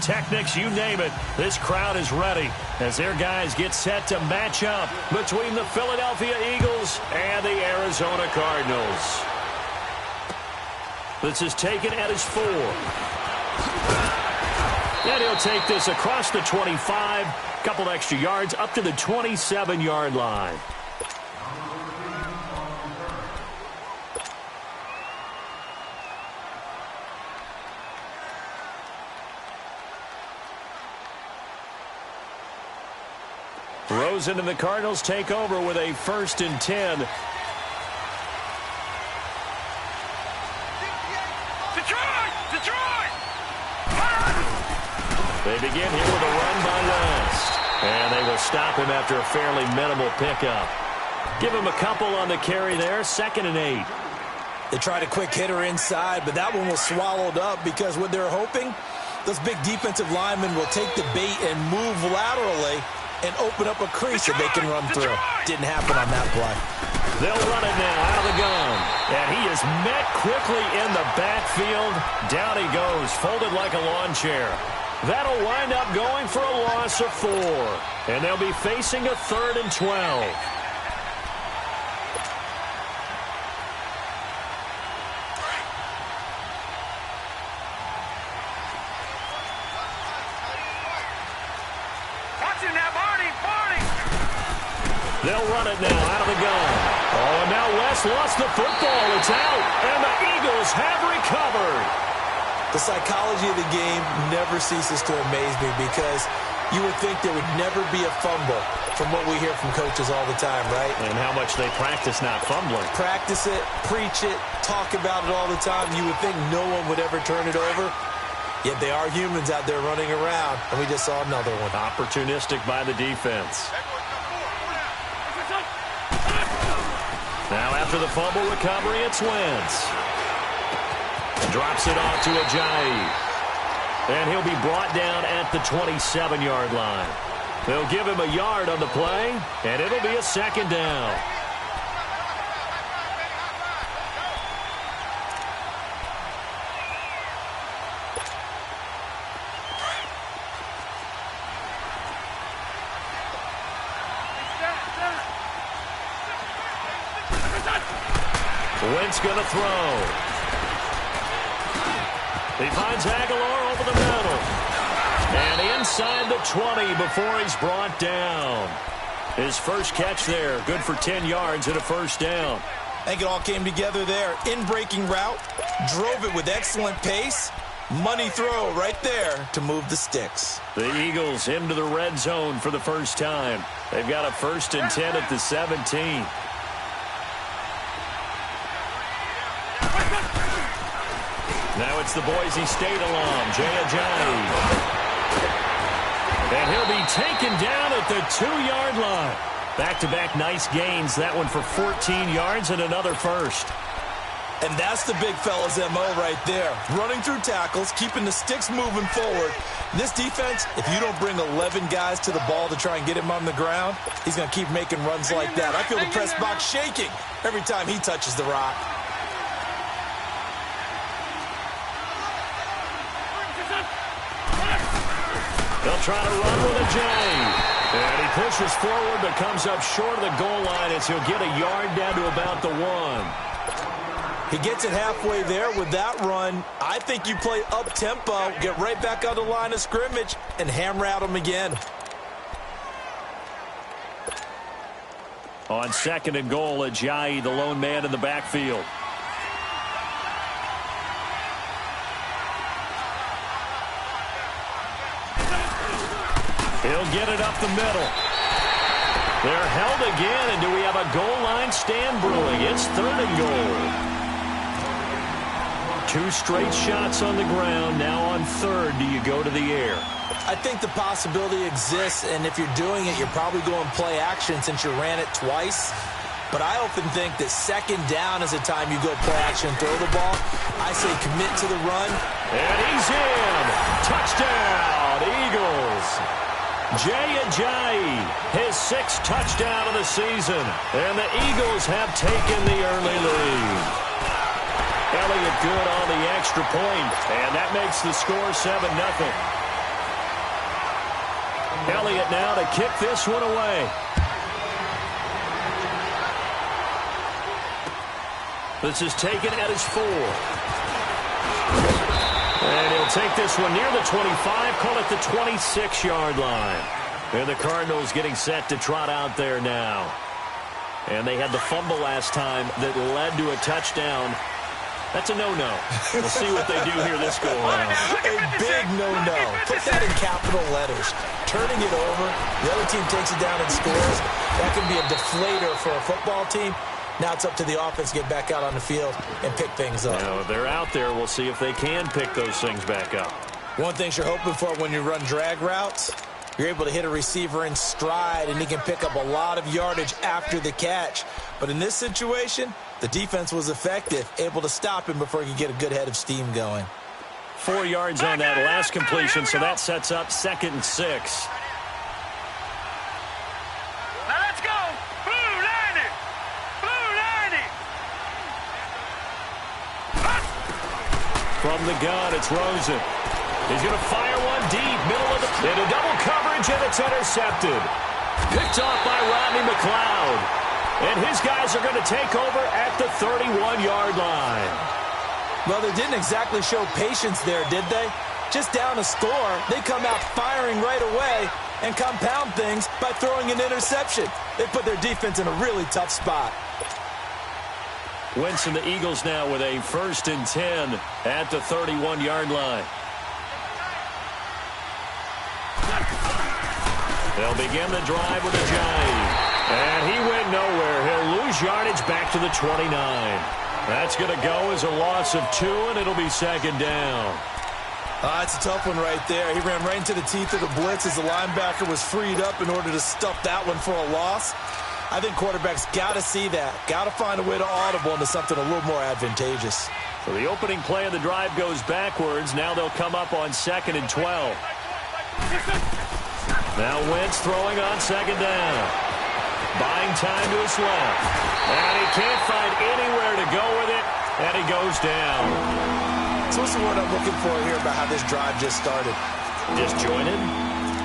pyrotechnics, you name it. This crowd is ready as their guys get set to match up between the Philadelphia Eagles and the Arizona Cardinals. This is taken at his 4. And he'll take this across the 25, couple extra yards up to the 27-yard line. Rosen and the Cardinals take over with a 1st and 10. Detroit! They begin here with a run by West. And they will stop him after a fairly minimal pickup. Give him a couple on the carry there, 2nd and 8. They tried a quick hitter inside, but that one was swallowed up because what they're hoping, those big defensive linemen will take the bait and move laterally and open up a crease that they can run through. Didn't happen on that play. They'll run it now out of the gun. And he is met quickly in the backfield. Down he goes, folded like a lawn chair. That'll wind up going for a loss of 4. And they'll be facing a 3rd and 12. They'll run it now out of the gun. Oh, and now West lost the football. It's out, and the Eagles have recovered. The psychology of the game never ceases to amaze me because you would think there would never be a fumble from what we hear from coaches all the time, right? And how much they practice not fumbling. Practice it, preach it, talk about it all the time. You would think no one would ever turn it over. Yet they are humans out there running around, and we just saw another one. Opportunistic by the defense. Now after the fumble recovery, it's Wentz. Drops it off to Ajayi. And he'll be brought down at the 27-yard line. They'll give him a yard on the play, and it'll be a 2nd down. Wentz going to throw. He finds Aguilar over the middle. And inside the 20 before he's brought down. His first catch there, good for 10 yards and a 1st down. I think it all came together there. In-breaking route, drove it with excellent pace. Money throw right there to move the sticks. The Eagles into the red zone for the first time. They've got a 1st and 10 at the 17. Now it's the Boise State alum, Jay Ajayi. And he'll be taken down at the 2-yard line. Back-to-back nice gains. That one for 14 yards and another 1st. And that's the big fella's MO right there. Running through tackles, keeping the sticks moving forward. This defense, if you don't bring 11 guys to the ball to try and get him on the ground, he's going to keep making runs like that. I feel the press box shaking every time he touches the rock. They'll try to run with Ajayi. And he pushes forward but comes up short of the goal line as he'll get a yard down to about the 1. He gets it halfway there with that run. I think you play up-tempo, get right back on the line of scrimmage, and hammer at him again. On 2nd and goal, Ajayi, the lone man in the backfield. He'll get it up the middle. They're held again, and do we have a goal line stand brewing? It's 3rd and goal. 2 straight shots on the ground. Now on 3rd, do you go to the air? I think the possibility exists, and if you're doing it, you're probably going play action since you ran it twice. But I often think that 2nd down is a time you go play action, throw the ball. I say commit to the run. And he's in. Touchdown, Eagles. Jay Ajayi, his 6th touchdown of the season. And the Eagles have taken the early lead. Elliott good on the extra point, and that makes the score 7-0. Elliott now to kick this one away. This is taken at his 4. And he'll take this one near the 25, call it the 26-yard line. And the Cardinals getting set to trot out there now. And they had the fumble last time that led to a touchdown. That's a no-no. We'll see what they do here this go-around. A big no-no. Put that in capital letters. Turning it over, the other team takes it down and scores. That can be a deflator for a football team. Now it's up to the offense to get back out on the field and pick things up. Now, if they're out there, we'll see if they can pick those things back up. One thing you're hoping for when you run drag routes, you're able to hit a receiver in stride, and he can pick up a lot of yardage after the catch. But in this situation, the defense was effective, able to stop him before he could get a good head of steam going. 4 yards on that last completion, so that sets up 2nd and 6. Now let's go. Blue 90. Blue 90. From the gun, it's Rosen. He's going to fire one deep, middle of the... Into double coverage, and it's intercepted. Picked off by Rodney McLeod. And his guys are going to take over at the 31-yard line. Well, they didn't exactly show patience there, did they? Just down a score, they come out firing right away and compound things by throwing an interception. They put their defense in a really tough spot. Wentz and the Eagles now with a 1st and 10 at the 31-yard line. They'll begin the drive with a jive. And he went nowhere. He'll lose yardage back to the 29. That's going to go as a loss of 2, and it'll be 2nd down. It's a tough one right there. He ran right into the teeth of the blitz as the linebacker was freed up in order to stuff that one for a loss. I think quarterbacks got to see that. Got to find a way to audible into something a little more advantageous. So the opening play of the drive goes backwards. Now they'll come up on 2nd and 12. Now Wentz throwing on 2nd down. Buying time to his left. And he can't find anywhere to go with it. And he goes down. So what's the word I'm looking for here about how this drive just started? Disjointed?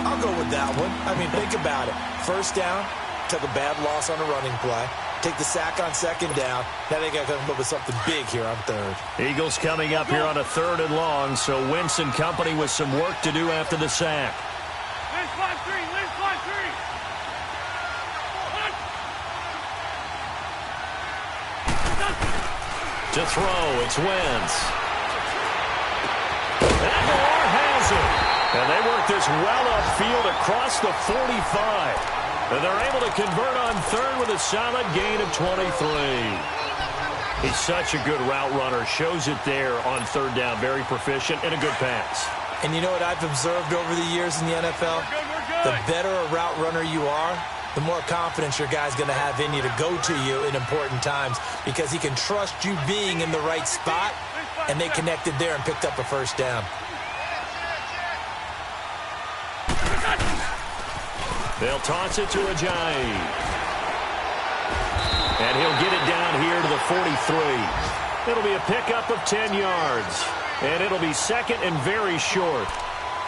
I'll go with that one. I mean, think about it. 1st down, took a bad loss on a running play. Take the sack on 2nd down. Now they got to come up with something big here on 3rd. Eagles coming up here on a 3rd and long. So Wentz and company with some work to do after the sack. To throw, it's Wentz. And Moore has it. And they work this well upfield across the 45. And they're able to convert on 3rd with a solid gain of 23. He's such a good route runner. Shows it there on 3rd down. Very proficient and a good pass. And you know what I've observed over the years in the NFL? The better a route runner you are, the more confidence your guy's going to have in you to go to you in important times because he can trust you being in the right spot, and they connected there and picked up a 1st down. They'll toss it to Ajayi. And he'll get it down here to the 43. It'll be a pickup of 10 yards. And it'll be 2nd and very short.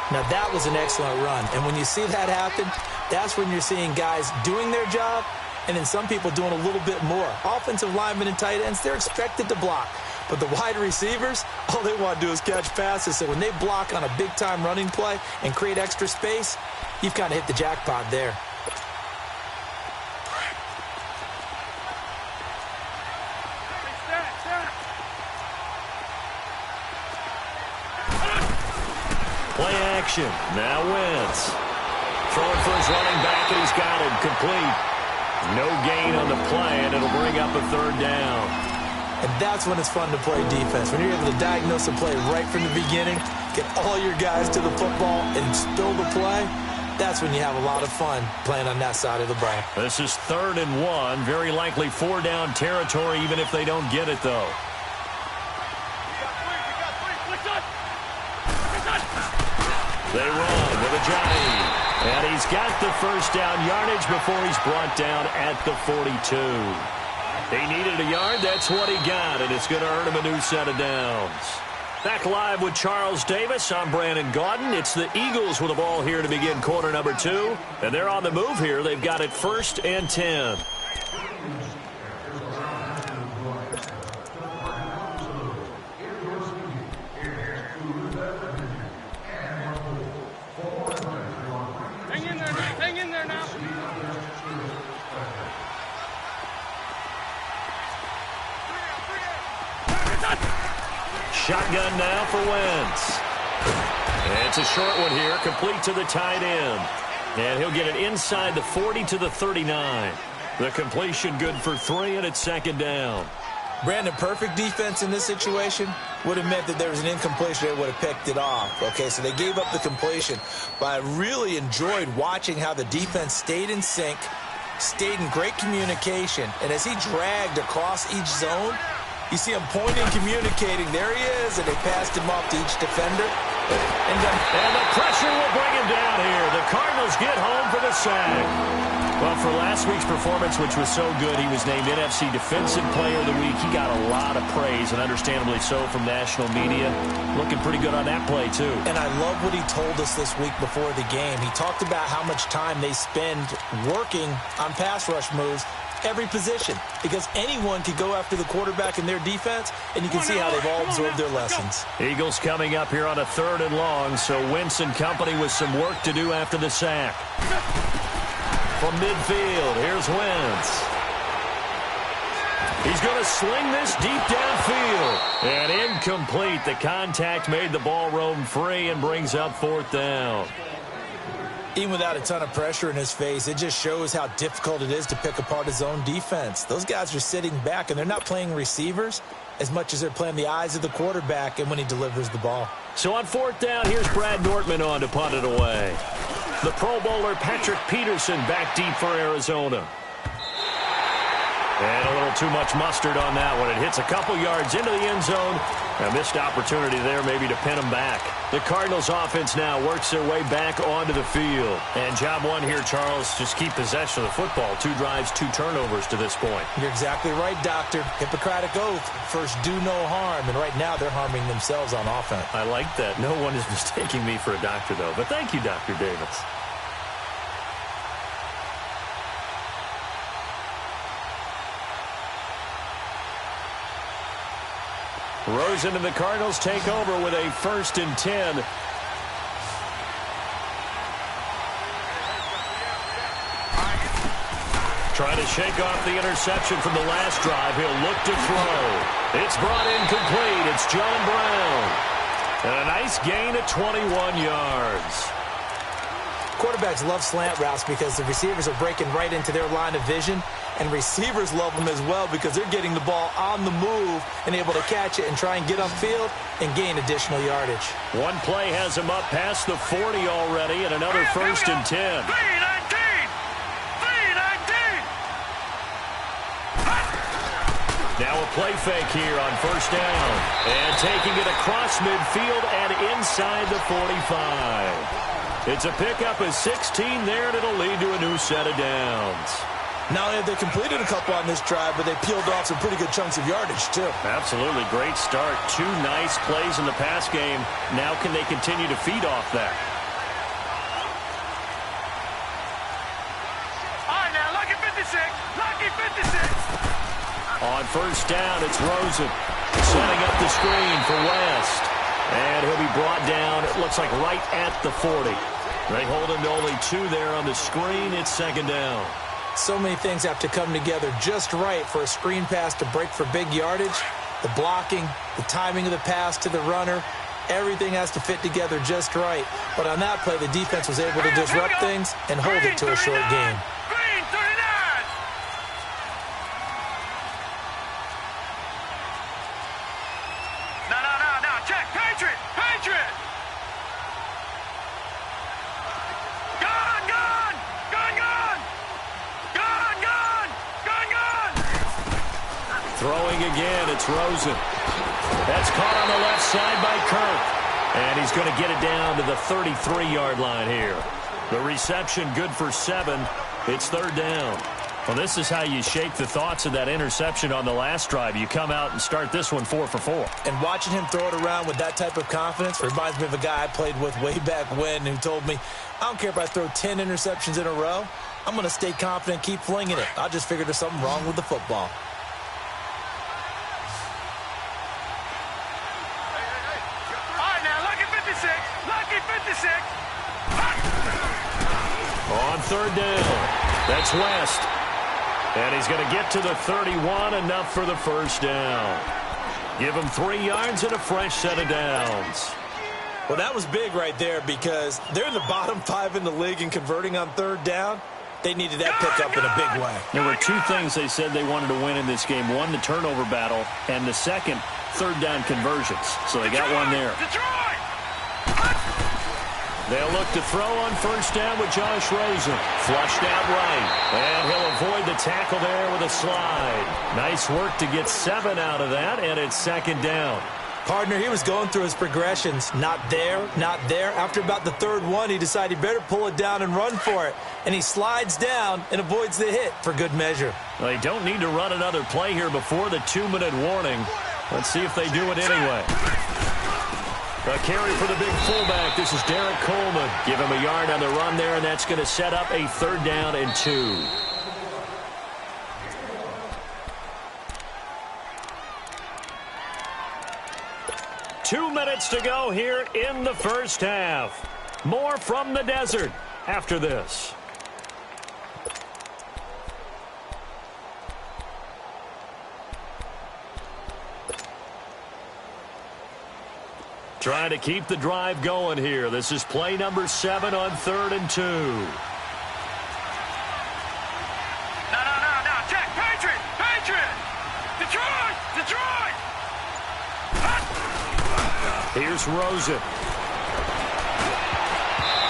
Now, that was an excellent run. And when you see that happen, that's when you're seeing guys doing their job and then some people doing a little bit more. Offensive linemen and tight ends, they're expected to block. But the wide receivers, all they want to do is catch passes. So when they block on a big-time running play and create extra space, you've kind of hit the jackpot there. Play action. Now Wentz. Throwing for his running back, and he's got him complete. No gain on the play, and it'll bring up a 3rd down. And that's when it's fun to play defense. When you're able to diagnose a play right from the beginning, get all your guys to the football, and spill the play, that's when you have a lot of fun playing on that side of the ball. This is 3rd and 1. Very likely 4-down territory, even if they don't get it, though. They run with Ajayi. And he's got the 1st down yardage before he's brought down at the 42. He needed a yard. That's what he got, and it's going to earn him a new set of downs. Back live with Charles Davis. I'm Brandon Gaudin. It's the Eagles with the ball here to begin quarter number 2. And they're on the move here. They've got it 1st and 10. Hang in there now. Shotgun now for Wentz. And it's a short one here, complete to the tight end. And he'll get it inside the 40 to the 39. The completion good for 3, and it's 2nd down. Brandon, perfect defense in this situation would have meant that there was an incompletion. They would have picked it off. Okay, so they gave up the completion. But I really enjoyed watching how the defense stayed in sync, stayed in great communication. And as he dragged across each zone, you see him pointing, communicating. There he is, and they passed him off to each defender. And the pressure will bring him down here. The Cardinals get home for the sack. Well, for last week's performance, which was so good, he was named NFC Defensive Player of the Week. He got a lot of praise, and understandably so, from national media. Looking pretty good on that play, too. And I love what he told us this week before the game. He talked about how much time they spend working on pass rush moves, every position, because anyone could go after the quarterback in their defense, and you can see how they've all absorbed their lessons. Eagles coming up here on a 3rd and long, so Wentz and company with some work to do after the sack. From midfield, here's Wentz. He's going to sling this deep downfield. And incomplete. The contact made the ball roam free and brings up 4th down. Even without a ton of pressure in his face, it just shows how difficult it is to pick apart his own defense. Those guys are sitting back, and they're not playing receivers as much as they're playing the eyes of the quarterback and when he delivers the ball. So on 4th down, here's Brad Nortman on to punt it away. The Pro Bowler Patrick Peterson back deep for Arizona. And a little too much mustard on that one. It hits a couple yards into the end zone. A missed opportunity there maybe to pin him back. The Cardinals offense now works their way back onto the field. And job one here, Charles, just keep possession of the football. 2 drives, 2 turnovers to this point. You're exactly right, Doctor. Hippocratic oath. First, do no harm. And right now, they're harming themselves on offense. I like that. No one is mistaking me for a doctor, though. But thank you, Dr. Davis. Rosen and the Cardinals take over with a 1st and 10. Trying to shake off the interception from the last drive. He'll look to throw. It's brought in complete. It's John Brown. And a nice gain of 21 yards. Quarterbacks love slant routes because the receivers are breaking right into their line of vision, and receivers love them as well because they're getting the ball on the move and able to catch it and try and get upfield and gain additional yardage. One play has him up past the 40 already, and another 1st and 10. 3-19! Now a play fake here on 1st down. And taking it across midfield and inside the 45. It's a pickup of 16 there, and it'll lead to a new set of downs. Not only have they completed a couple on this drive, but they peeled off some pretty good chunks of yardage, too. Absolutely. Great start. 2 nice plays in the pass game. Now can they continue to feed off that? All right, now, lucky 56. Lucky 56. On 1st down, it's Rosen setting up the screen for West. And he'll be brought down, it looks like right at the 40. They hold him to only 2 there on the screen. It's 2nd down. So many things have to come together just right for a screen pass to break for big yardage. The blocking, the timing of the pass to the runner, everything has to fit together just right. But on that play, the defense was able to disrupt things and hold it to a short game. Green 39. No. Check. Patriot. Throwing again, it's Rosen. That's caught on the left side by Kirk. And he's going to get it down to the 33-yard line here. The reception good for 7. It's 3rd down. Well, this is how you shake the thoughts of that interception on the last drive. You come out and start this one 4 for 4. And watching him throw it around with that type of confidence reminds me of a guy I played with way back when who told me, I don't care if I throw 10 interceptions in a row. I'm going to stay confident and keep flinging it. I just figured there's something wrong with the football. All right, now, lucky 56. Lucky 56. On third down, that's West. And he's going to get to the 31, enough for the first down. Give him 3 yards and a fresh set of downs. Well, that was big right there because they're in the bottom 5 in the league in converting on third down. They needed that pickup in a big way. There were 2 things they said they wanted to win in this game. One, the turnover battle, and the second, third down conversions. So they got one there. They'll look to throw on first down with Josh Rosen. Flushed out right. And he'll avoid the tackle there with a slide. Nice work to get 7 out of that, and it's second down. Partner, he was going through his progressions. Not there, not there. After about the third one, he decided he better pull it down and run for it. And he slides down and avoids the hit for good measure. Well, they don't need to run another play here before the 2-minute warning. Let's see if they do it anyway. A carry for the big fullback. This is Derek Coleman. Give him a yard on the run there, and that's going to set up a third down and 2. Two minutes to go here in the first half. More from the desert after this. Trying to keep the drive going here. This is play number 7 on 3rd and 2. No. Check. Patriot. Detroit. Here's Rosen.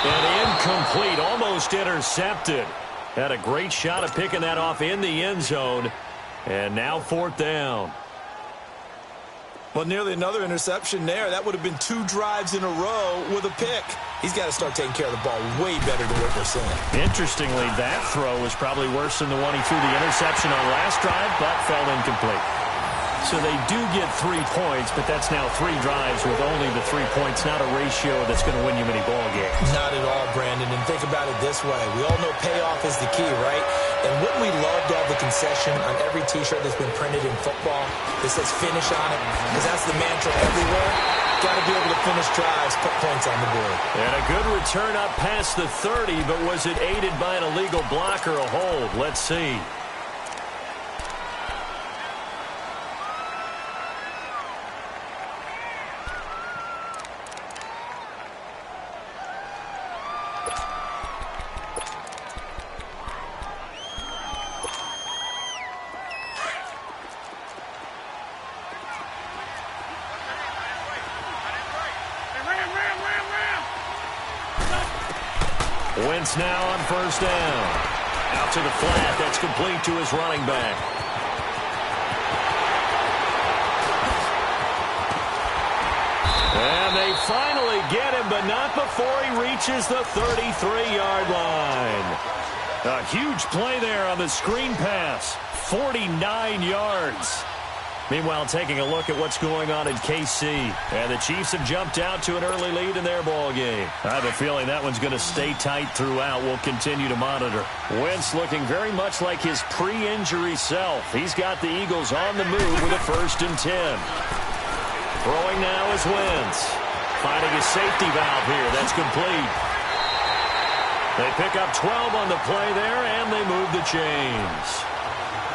And incomplete, almost intercepted. Had a great shot at picking that off in the end zone. And now 4th down. Well, nearly another interception there. That would have been 2 drives in a row with a pick. He's got to start taking care of the ball way better than what we're seeing. Interestingly, that throw was probably worse than the one he threw the interception on last drive, but fell incomplete. So they do get 3 points, but that's now 3 drives with only the 3 points, not a ratio that's going to win you many ball games. Not at all, Brandon. And think about it this way. We all know payoff is the key, right? And wouldn't we love to have the concession on every T-shirt that's been printed in football that says finish on it? Because that's the mantra everywhere. Got to be able to finish drives, put points on the board. And a good return up past the 30, but was it aided by an illegal block or a hold? Let's see. Wentz now on first down. Out to the flat. That's complete to his running back. And they finally get him, but not before he reaches the 33-yard line. A huge play there on the screen pass. 49 yards. Meanwhile, taking a look at what's going on in KC. And the Chiefs have jumped out to an early lead in their ball game. I have a feeling that one's going to stay tight throughout. We'll continue to monitor. Wentz looking very much like his pre-injury self. He's got the Eagles on the move with a 1st and 10. Throwing now is Wentz. Finding a safety valve here. That's complete. They pick up 12 on the play there, and they move the chains.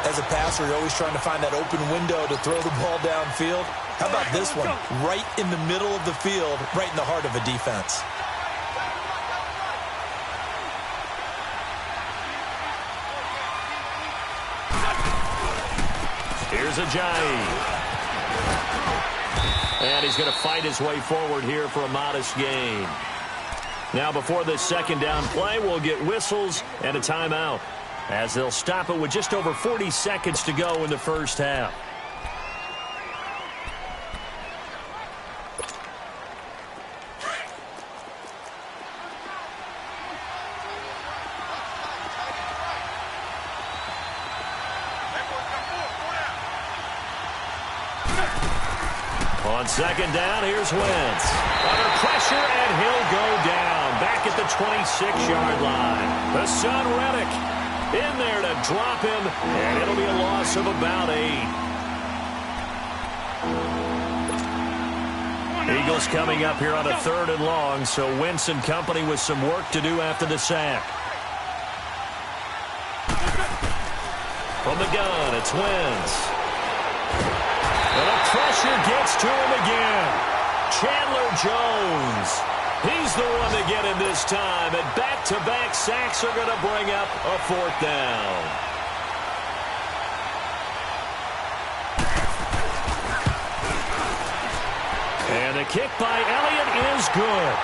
As a passer, you're always trying to find that open window to throw the ball downfield. How about this one? Right in the middle of the field, right in the heart of a defense. Here's Ajayi. And he's going to fight his way forward here for a modest gain. Now before this 2nd down play, we'll get whistles and a timeout, as they'll stop it with just over 40 seconds to go in the first half. On second down, here's Wentz. Under pressure, and he'll go down. Back at the 26-yard line. The son, Reddick, in there to drop him, and it'll be a loss of about 8. Eagles coming up here on a 3rd and long, so Wentz and company with some work to do after the sack. From the gun, it's Wentz. And the pressure gets to him again. Chandler Jones. He's the one to get him this time, and back-to-back sacks are going to bring up a 4th down. And the kick by Elliott is good.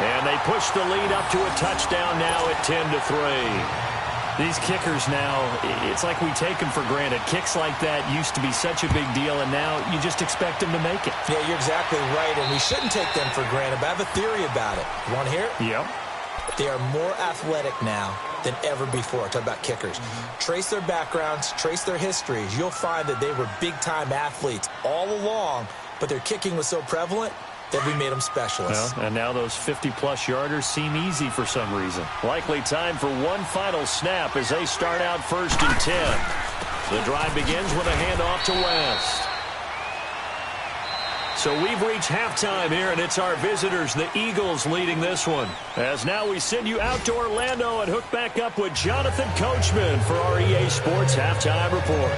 And they push the lead up to a touchdown now at 10-3. These kickers now, it's like we take them for granted. Kicks like that used to be such a big deal, and now you just expect them to make it. Yeah, you're exactly right, and we shouldn't take them for granted, but I have a theory about it. You want to hear it? Yep. They are more athletic now than ever before. Talk about kickers. Trace their backgrounds, trace their histories. You'll find that they were big-time athletes all along, but their kicking was so prevalent that we made them specialists. Well, and now those 50-plus yarders seem easy for some reason. Likely time for one final snap as they start out 1st and 10. The drive begins with a handoff to West. So we've reached halftime here, and it's our visitors, the Eagles, leading this one. As now we send you out to Orlando and hook back up with Jonathan Coachman for our EA Sports Halftime Report.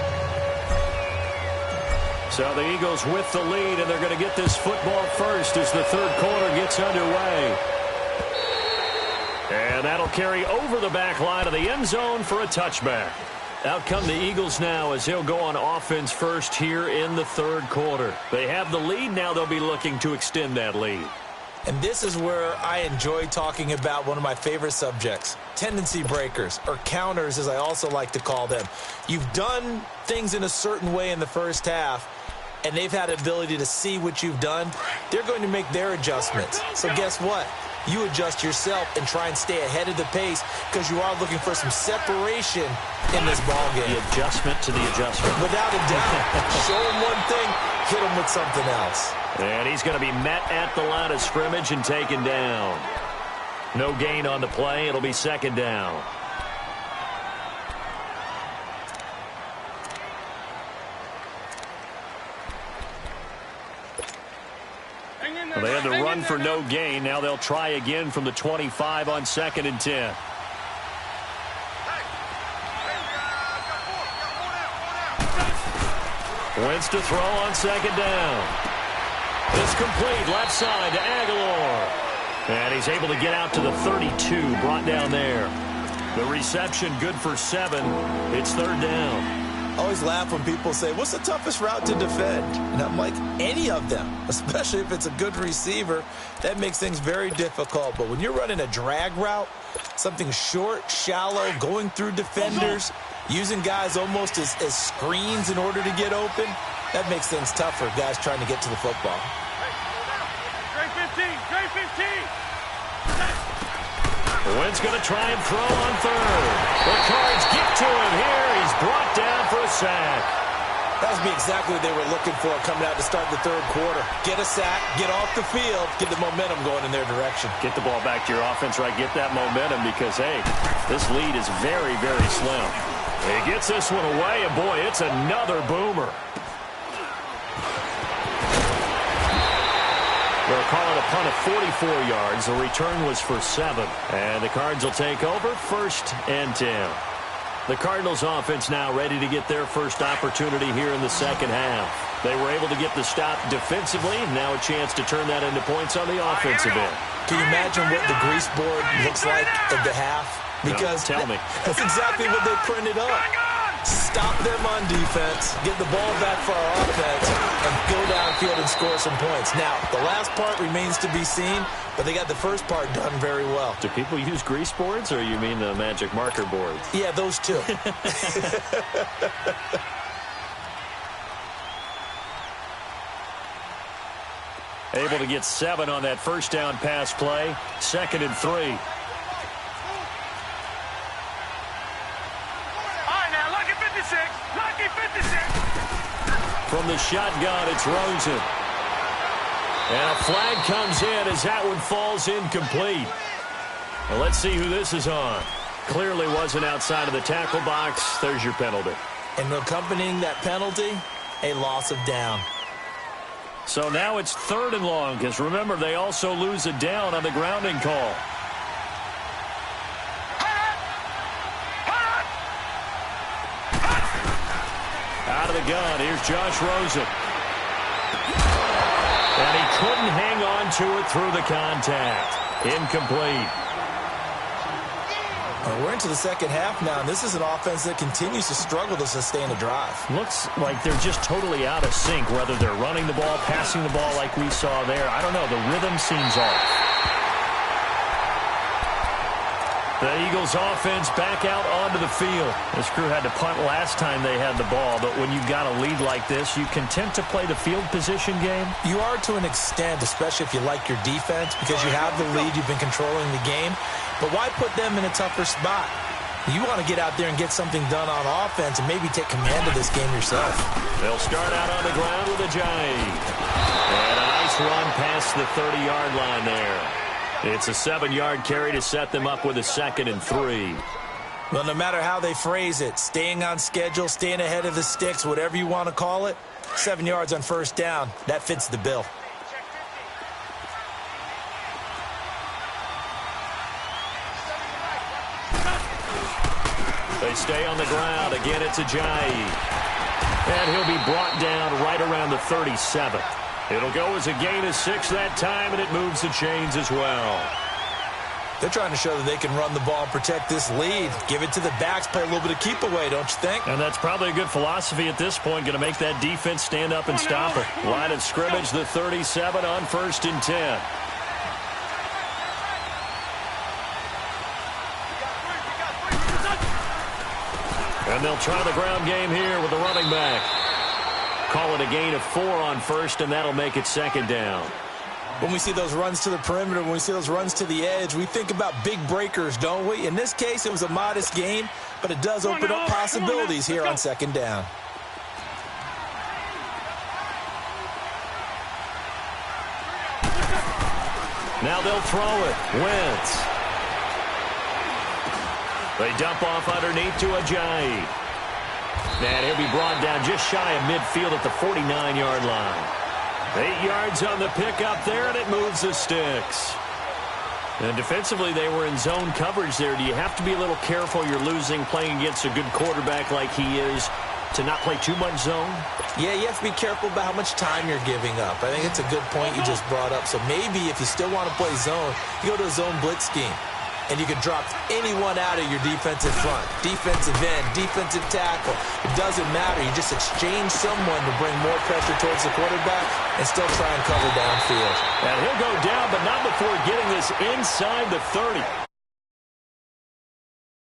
So the Eagles with the lead, and they're going to get this football first as the 3rd quarter gets underway. And that'll carry over the back line of the end zone for a touchback. Out come the Eagles now as he'll go on offense first here in the 3rd quarter. They have the lead. Now they'll be looking to extend that lead. And this is where I enjoy talking about one of my favorite subjects, tendency breakers, or counters as I also like to call them. You've done things in a certain way in the first half, and they've had the ability to see what you've done. They're going to make their adjustments. So guess what? You adjust yourself and try and stay ahead of the pace because you are looking for some separation in this ballgame. The adjustment to the adjustment. Without a doubt. Show them one thing, hit them with something else. And he's going to be met at the line of scrimmage and taken down. No gain on the play. It'll be 2nd down. Well, they had to run for no gain. Now they'll try again from the 25 on 2nd and 10. Wentz to throw on 2nd down. It's complete left side to Aguilar. And he's able to get out to the 32, brought down there. The reception good for 7. It's 3rd down. I always laugh when people say, what's the toughest route to defend? And I'm like, any of them, especially if it's a good receiver. That makes things very difficult. But when you're running a drag route, something short, shallow, going through defenders, using guys almost as screens in order to get open, that makes things tougher, guys trying to get to the football. Trey 15, Trey 15. Wentz going to try and throw on 3rd. The Cards get to him here. He's brought down for a sack. That would be exactly what they were looking for coming out to start the 3rd quarter. Get a sack, get off the field, get the momentum going in their direction. Get the ball back to your offense, right? Get that momentum because, hey, this lead is very, very slim. He gets this one away, and boy, it's another boomer. They'll call it a punt of 44 yards. The return was for 7. And the Cards will take over 1st and 10. The Cardinals offense now ready to get their first opportunity here in the 2nd half. They were able to get the stop defensively. Now a chance to turn that into points on the offensive end. Can you imagine what the grease board looks like at the half? Because no, tell me. That's exactly what they printed up. Stop them on defense, get the ball back for our offense, and go downfield and score some points. Now, the last part remains to be seen, but they got the first part done very well. Do people use grease boards, or you mean the magic marker boards? Yeah, those two. Able to get 7 on that first down pass play. 2nd and 3. Lucky 56. From the shotgun, it's Rosen. And a flag comes in as that one falls incomplete. Well, let's see who this is on. Clearly wasn't outside of the tackle box. There's your penalty. And accompanying that penalty, a loss of down. So now it's 3rd and long, because remember, they also lose a down on the grounding call. Out of the gun, here's Josh Rosen. And he couldn't hang on to it through the contact. Incomplete. We're into the second half now, and this is an offense that continues to struggle to sustain a drive. Looks like they're just totally out of sync, whether they're running the ball, passing the ball like we saw there. I don't know. The rhythm seems off. The Eagles offense back out onto the field. This crew had to punt last time they had the ball, but when you've got a lead like this, you content to play the field position game? You are to an extent, especially if you like your defense, because you have the lead, you've been controlling the game. But why put them in a tougher spot? You want to get out there and get something done on offense and maybe take command of this game yourself. They'll start out on the ground with a jive. And a nice run past the 30-yard line there. It's a 7-yard carry to set them up with a 2nd and 3. Well, no matter how they phrase it, staying on schedule, staying ahead of the sticks, whatever you want to call it, 7 yards on 1st down, that fits the bill. They stay on the ground. Again, it's Ajayi. And he'll be brought down right around the 37. It'll go as a gain of 6 that time, and it moves the chains as well. They're trying to show that they can run the ball and protect this lead. Give it to the backs, play a little bit of keep away, don't you think? And that's probably a good philosophy at this point, going to make that defense stand up and stop it. Line of scrimmage, the 37 on 1st and 10. And they'll try the ground game here with the running back. Call it a gain of 4 on 1st, and that'll make it 2nd down. When we see those runs to the perimeter, when we see those runs to the edge, we think about big breakers, don't we? In this case, it was a modest gain, but it does open up possibilities here on 2nd down. Now they'll throw it. Wentz. They dump off underneath to Ajayi. And he'll be brought down just shy of midfield at the 49-yard line. 8 yards on the pickup there, and it moves the sticks. And defensively, they were in zone coverage there. Do you have to be a little careful? You're losing, playing against a good quarterback like he is, to not play too much zone? Yeah, you have to be careful about how much time you're giving up. I think it's a good point you just brought up. So maybe if you still want to play zone, you go to a zone blitz scheme. And you can drop anyone out of your defensive front. Defensive end, defensive tackle. It doesn't matter. You just exchange someone to bring more pressure towards the quarterback and still try and cover downfield. And he'll go down, but not before getting this inside the 30.